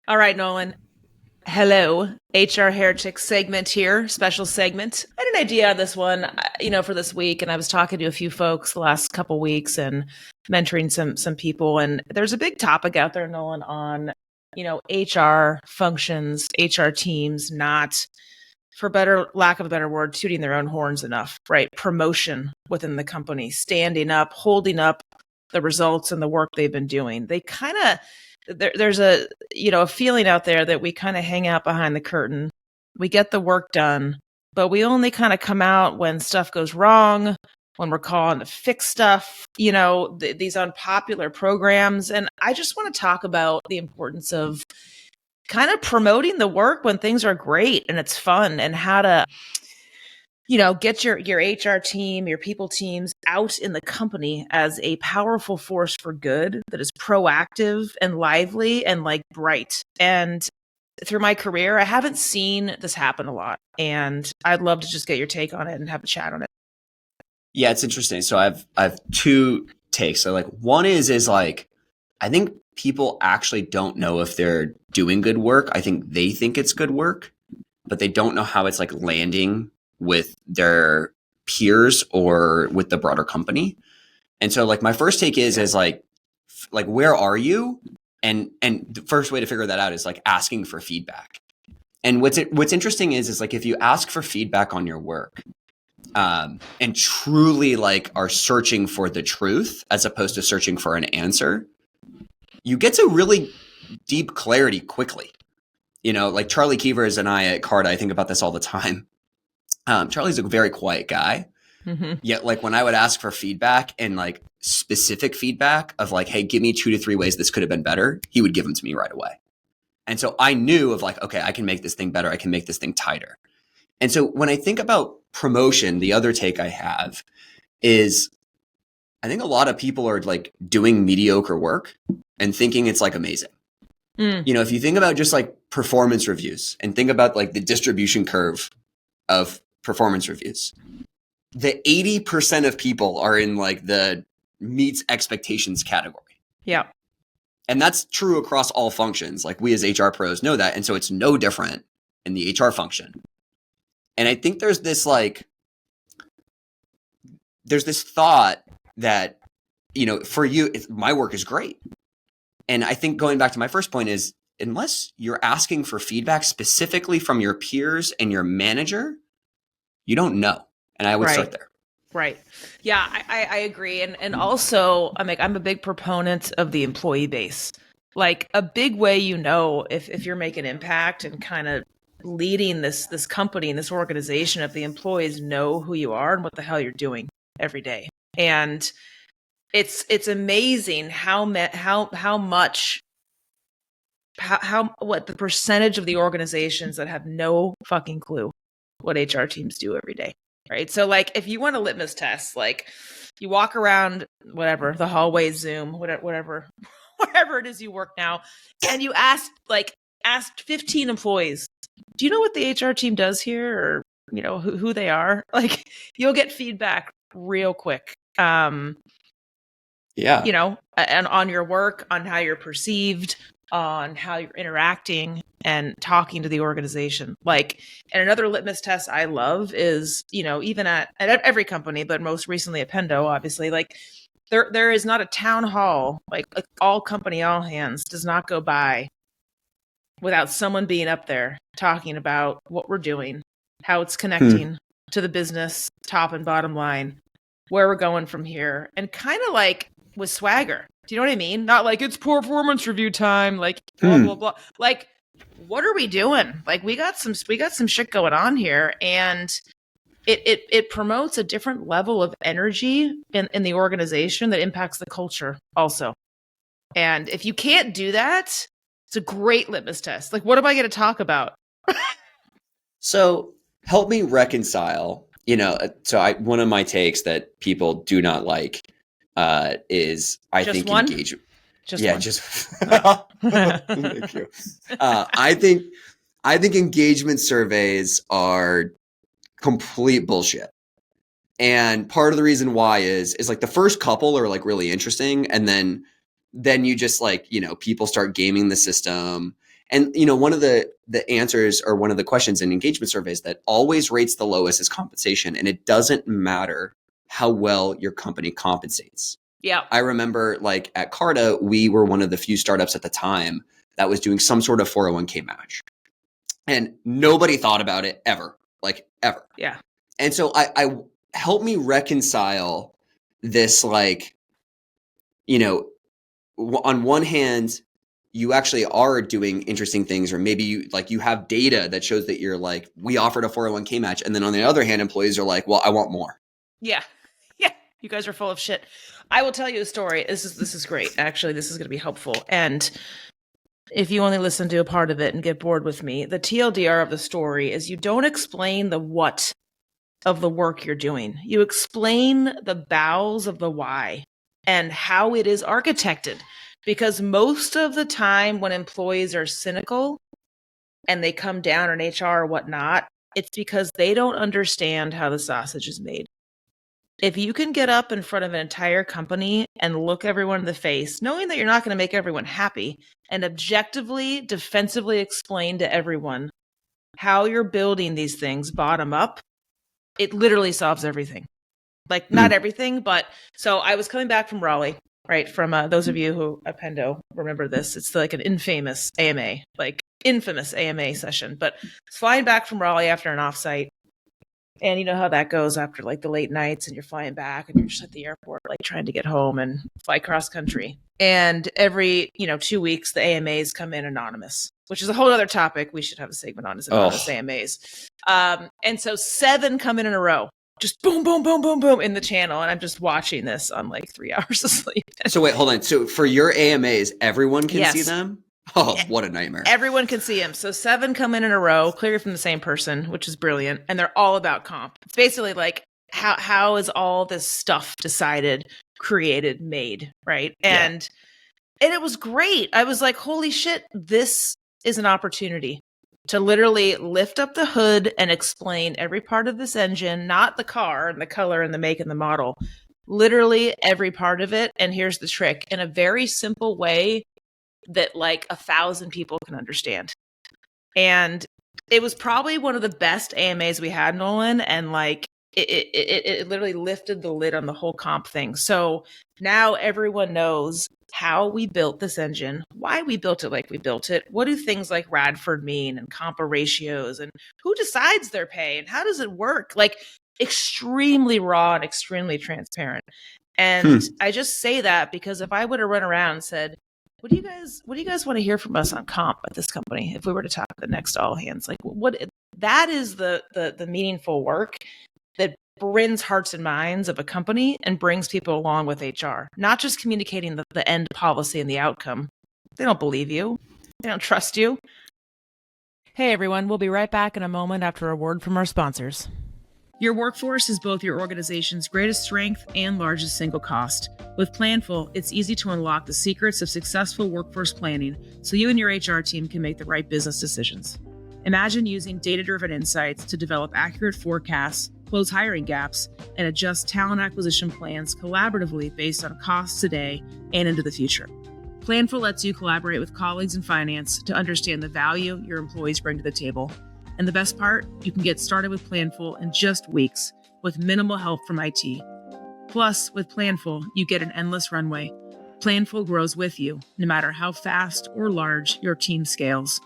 All right, Nolan. Hello, HR Heretics segment here, special segment. I had an idea on this one, for this week, and I was talking to a few folks the last couple weeks and mentoring some people, and there's a big topic out there, Nolan, on HR functions, HR teams, not for better lack of a better word, tooting their own horns enough, right? Promotion within the company, standing up, holding up the results and the work they've been doing. They kind of there's a feeling out there that we kind of hang out behind the curtain. We get the work done, but we only kind of come out when stuff goes wrong, when we're calling to fix stuff, these unpopular programs. And I just want to talk about the importance of kind of promoting the work when things are great and it's fun, and how to get your HR team, your people teams out in the company as a powerful force for good that is proactive and lively and like bright. And through my career, I haven't seen this happen a lot, and I'd love to just get your take on it and have a chat on it. Yeah, it's interesting. So I've two takes. So like one is like, I think people actually don't know if they're doing good work. I think they think it's good work, but they don't know how it's like landing with their peers or with the broader company. And so like my first take is like where are you? And the first way to figure that out is like asking for feedback. And what's interesting is like if you ask for feedback on your work, and truly like are searching for the truth as opposed to searching for an answer, you get to really deep clarity quickly. Like Charlie Keevers and I at Carta, I think about this all the time. Charlie's a very quiet guy. Mm-hmm. Yet like when I would ask for feedback and like specific feedback of like, hey, give me 2 to 3 ways this could have been better, he would give them to me right away. And so I knew of like, okay, I can make this thing better. I can make this thing tighter. And so when I think about promotion, the other take I have is I think a lot of people are like doing mediocre work and thinking it's like amazing. If you think about just like performance reviews and think about like the distribution curve of performance reviews, the 80% of people are in like the meets expectations category. Yeah. And that's true across all functions. Like we as HR pros know that. And so it's no different in the HR function. And I think there's this thought that, for you, my work is great. And I think going back to my first point is, unless you're asking for feedback specifically from your peers and your manager, you don't know. And I would start there. Right. Yeah, I agree. And also, I'm a big proponent of the employee base. Like a big way, if you're making impact and kind of leading this company and this organization, if the employees know who you are and what the hell you're doing every day. And it's amazing what the percentage of the organizations that have no fucking clue what HR teams do every day. Right. So like if you want a litmus test, like you walk around whatever, the hallway, Zoom, whatever wherever it is you work now, and you asked 15 employees, do you know what the HR team does here, or who they are? Like you'll get feedback real quick. And on your work, on how you're perceived, on how you're interacting and talking to the organization. Like, and another litmus test I love is, even at every company, but most recently at Pendo, obviously, like there is not a town hall, like all company, all hands does not go by without someone being up there talking about what we're doing, how it's connecting to the business, top and bottom line, where we're going from here, and kind of like with swagger. Do you know what I mean? Not like it's performance review time, like blah, blah, blah. Like, what are we doing? Like we got some shit going on here, and it promotes a different level of energy in the organization that impacts the culture also. And if you can't do that, it's a great litmus test. Like, what am I going to talk about? So help me reconcile, one of my takes that people do not like is I just think one? engagement. Just yeah, one. just thank you. I think engagement surveys are complete bullshit. And part of the reason why is like the first couple are like really interesting, and then you just like, people start gaming the system And, one of the answers or one of the questions in engagement surveys that always rates the lowest is compensation. And it doesn't matter how well your company compensates. Yeah. I remember like at Carta, we were one of the few startups at the time that was doing some sort of 401k match. And nobody thought about it ever, like ever. Yeah. And so I help me reconcile this, like, on one hand, you actually are doing interesting things, or maybe you have data that shows that you're like, we offered a 401k match. And then on the other hand, employees are like, well, I want more. Yeah. Yeah. You guys are full of shit. I will tell you a story. This is great. Actually, this is going to be helpful. And if you only listen to a part of it and get bored with me, the TLDR of the story is you don't explain the what of the work you're doing. You explain the bows of the why and how it is architected. Because most of the time when employees are cynical and they come down on HR or whatnot, it's because they don't understand how the sausage is made. If you can get up in front of an entire company and look everyone in the face, knowing that you're not going to make everyone happy, and objectively, defensively explain to everyone how you're building these things bottom up, it literally solves everything. Like, not everything, but so I was coming back from Raleigh, right? From those of you who at Pendo remember this, it's like an infamous AMA session, but flying back from Raleigh after an offsite. And you know how that goes after like the late nights and you're flying back and you're just at the airport, like trying to get home and fly cross country. And every, 2 weeks, the AMAs come in anonymous, which is a whole other topic we should have a segment on, is anonymous AMAs. And so 7 come in a row, just boom, boom, boom, boom, boom in the channel. And I'm just watching this on like 3 hours of sleep. So wait, hold on. So for your AMAs, everyone can see them? Oh, what a nightmare. Everyone can see him. So 7 come in a row, clearly from the same person, which is brilliant. And they're all about comp. It's basically like, how is all this stuff decided, created, made, right? And it was great. I was like, holy shit, this is an opportunity to literally lift up the hood and explain every part of this engine, not the car and the color and the make and the model, literally every part of it. And here's the trick, in a very simple way that like 1,000 people can understand. And it was probably one of the best AMAs we had, Nolan. And like, it literally lifted the lid on the whole comp thing. So now everyone knows how we built this engine, why we built it like we built it. What do things like Radford mean, and compa ratios, and who decides their pay, and how does it work? Like, extremely raw and extremely transparent. And I just say that because if I would have run around and said, what do you guys want to hear from us on comp at this company? If we were to talk at the next all hands, like that is the meaningful work that brings hearts and minds of a company and brings people along with HR, not just communicating the end policy and the outcome. They don't believe you. They don't trust you. Hey everyone, we'll be right back in a moment after a word from our sponsors. Your workforce is both your organization's greatest strength and largest single cost. With Planful, it's easy to unlock the secrets of successful workforce planning so you and your HR team can make the right business decisions. Imagine using data-driven insights to develop accurate forecasts, close hiring gaps, and adjust talent acquisition plans collaboratively based on costs today and into the future. Planful lets you collaborate with colleagues in finance to understand the value your employees bring to the table. And the best part, you can get started with Planful in just weeks with minimal help from IT. Plus, with Planful, you get an endless runway. Planful grows with you, no matter how fast or large your team scales.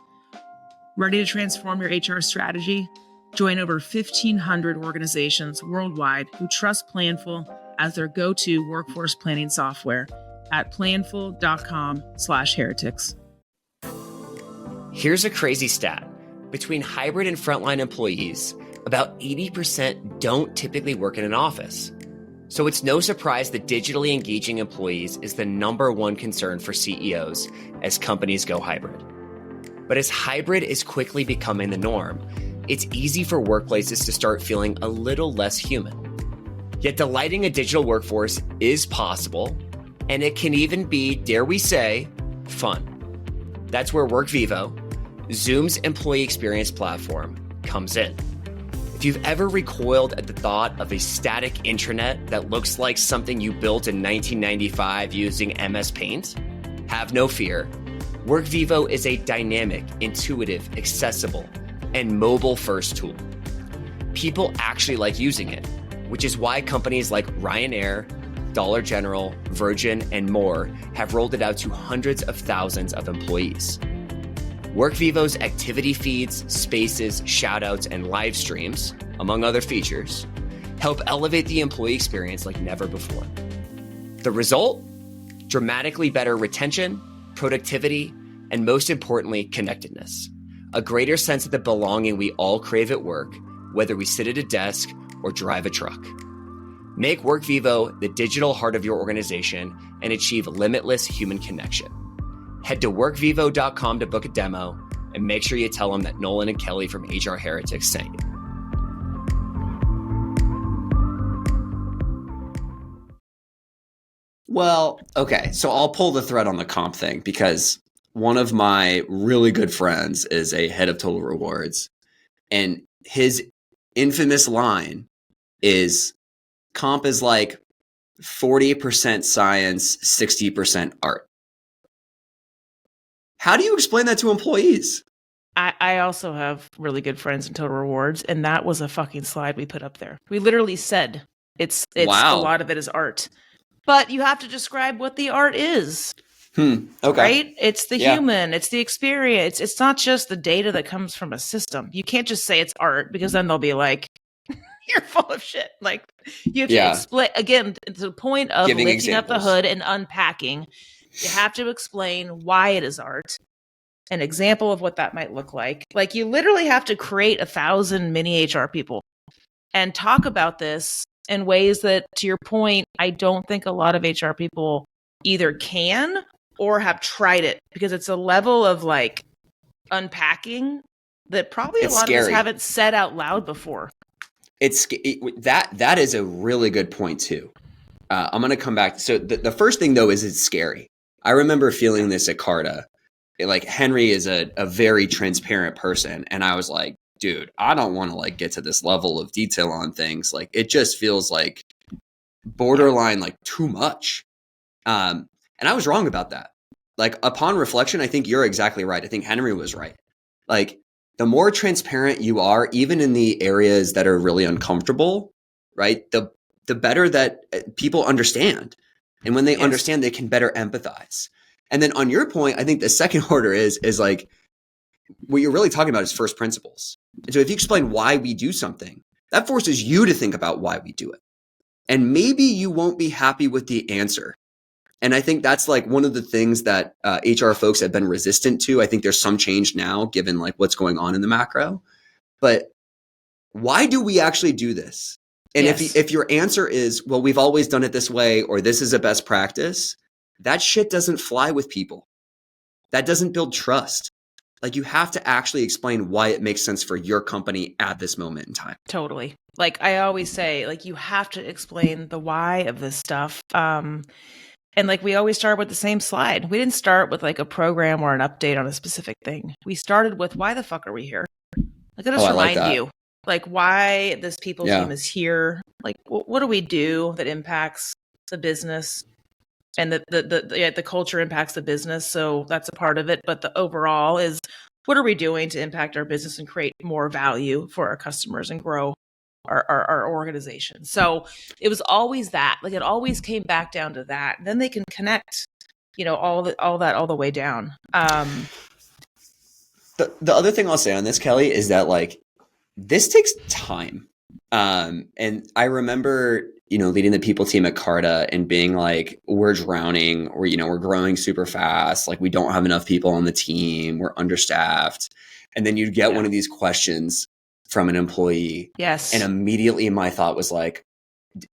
Ready to transform your HR strategy? Join over 1,500 organizations worldwide who trust Planful as their go-to workforce planning software at planful.com/heretics. Here's a crazy stat. Between hybrid and frontline employees, about 80% don't typically work in an office. So it's no surprise that digitally engaging employees is the #1 concern for CEOs as companies go hybrid. But as hybrid is quickly becoming the norm, it's easy for workplaces to start feeling a little less human. Yet delighting a digital workforce is possible, and it can even be, dare we say, fun. That's where Workvivo, Zoom's employee experience platform, comes in. If you've ever recoiled at the thought of a static intranet that looks like something you built in 1995 using MS Paint, have no fear. Workvivo is a dynamic, intuitive, accessible, and mobile-first tool. People actually like using it, which is why companies like Ryanair, Dollar General, Virgin, and more have rolled it out to hundreds of thousands of employees. Workvivo's activity feeds, spaces, shoutouts, and live streams, among other features, help elevate the employee experience like never before. The result? Dramatically better retention, productivity, and most importantly, connectedness. A greater sense of the belonging we all crave at work, whether we sit at a desk or drive a truck. Make Workvivo the digital heart of your organization and achieve limitless human connection. Head to workvivo.com to book a demo and make sure you tell them that Nolan and Kelli from HR Heretics sent you. Well, okay. So I'll pull the thread on the comp thing because one of my really good friends is a head of total rewards. And his infamous line is comp is like 40% science, 60% art. How do you explain that to employees? I also have really good friends in Total Rewards, and that was a fucking slide we put up there. We literally said it's Wow. A lot of it is art. But you have to describe what the art is. Okay. Right? It's the human, it's the experience. It's not just the data that comes from a system. You can't just say it's art because then they'll be like, you're full of shit. Like, you have to explain, again, to the point of giving lifting examples. up the hood and unpacking. You have to explain why it is art, an example of what that might look like. Like, you literally have to create 1,000 mini HR people and talk about this in ways that, to your point, I don't think a lot of HR people either can or have tried it, because it's a level of like unpacking that probably a lot of us haven't said out loud before. That is a really good point too. I'm going to come back. So the first thing though is it's scary. I remember feeling this at Carta. Like, Henry is a very transparent person, and I was like, dude, I don't want to like get to this level of detail on things. Like, it just feels like borderline like too much. And I was wrong about that. Like, upon reflection, I think you're exactly right. I think Henry was right. Like, the more transparent you are, even in the areas that are really uncomfortable, right? The better that people understand. And when they understand, they can better empathize. And then on your point, I think the second order is like, what you're really talking about is first principles. And so if you explain why we do something, that forces you to think about why we do it. And maybe you won't be happy with the answer. And I think that's like one of the things that HR folks have been resistant to. I think there's some change now given like what's going on in the macro. But why do we actually do this? And if your answer is, well, we've always done it this way, or this is a best practice, that shit doesn't fly with people. That doesn't build trust. Like, you have to actually explain why it makes sense for your company at this moment in time. Totally. Like, I always say, like, you have to explain the why of this stuff. And like, we always start with the same slide. We didn't start with like a program or an update on a specific thing. We started with, why the fuck are we here? Like, let us remind you, like, why this people team is here. Like, what do we do that impacts the business? And the culture impacts the business, so that's a part of it. But the overall is, what are we doing to impact our business and create more value for our customers and grow our organization? So it was always that. Like, it always came back down to that. And then they can connect, all that all the way down. The other thing I'll say on this, Kelli, is that like, this takes time. And I remember, leading the people team at Carta and being like, we're drowning, or, we're growing super fast. Like, we don't have enough people on the team. We're understaffed. And then you'd get one of these questions from an employee. Yes. And immediately my thought was like,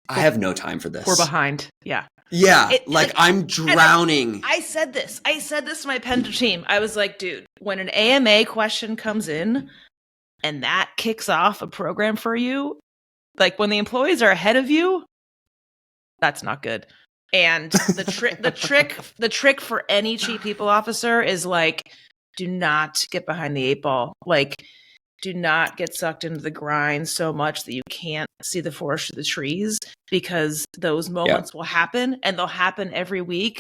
I have no time for this. We're behind. Yeah. Yeah. I'm drowning. I said this to my Penta team. I was like, dude, when an AMA question comes in and that kicks off a program for you, like, when the employees are ahead of you, that's not good. And the trick for any chief people officer is like, do not get behind the 8 ball. Like, do not get sucked into the grind so much that you can't see the forest for the trees, because those moments will happen, and they'll happen every week.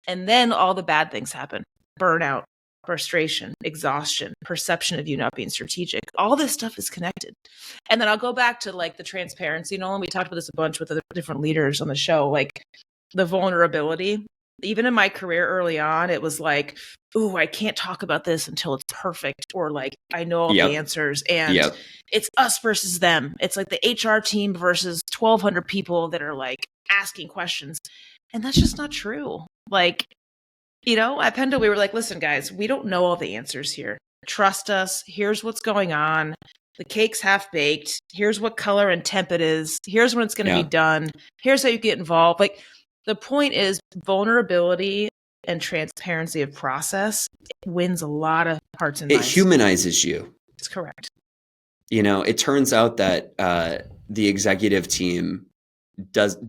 And then all the bad things happen. Burnout, frustration, exhaustion, perception of you not being strategic. All this stuff is connected. And then I'll go back to like the transparency, Nolan. We talked about this a bunch with the different leaders on the show, like the vulnerability. Even in my career early on, it was like, ooh, I can't talk about this until it's perfect, or like I know all the answers, and it's us versus them. It's like the HR team versus 1,200 people that are like asking questions. And that's just not true. Like, at Pendo, we were like, listen, guys, we don't know all the answers here. Trust us. Here's what's going on. The cake's half baked. Here's what color and temp it is. Here's when it's going to be done. Here's how you get involved. Like, the point is vulnerability and transparency of process wins a lot of hearts and minds. It humanizes you. It's correct. It turns out that the executive team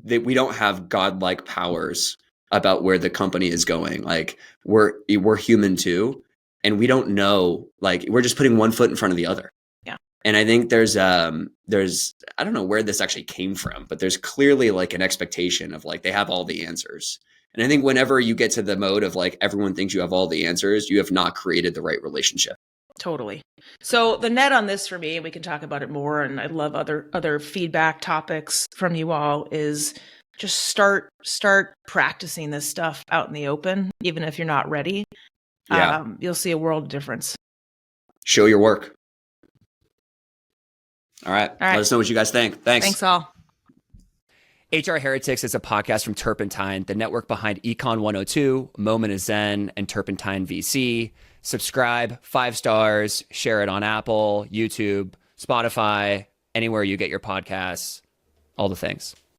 we don't have godlike powers about where the company is going. Like we're human too. And we don't know, like we're just putting one foot in front of the other. And I think there's I don't know where this actually came from, but there's clearly like an expectation of like they have all the answers. And I think whenever you get to the mode of like everyone thinks you have all the answers, you have not created the right relationship. Totally. So the net on this for me, we can talk about it more, and I'd love other feedback topics from you all, is just start practicing this stuff out in the open, even if you're not ready. You'll see a world of difference. Show your work. All right. Let us know what you guys think. Thanks all. HR Heretics is a podcast from Turpentine, the network behind Econ 102, Moment of Zen, and Turpentine VC. Subscribe, 5 stars, share it on Apple, YouTube, Spotify, anywhere you get your podcasts, all the things.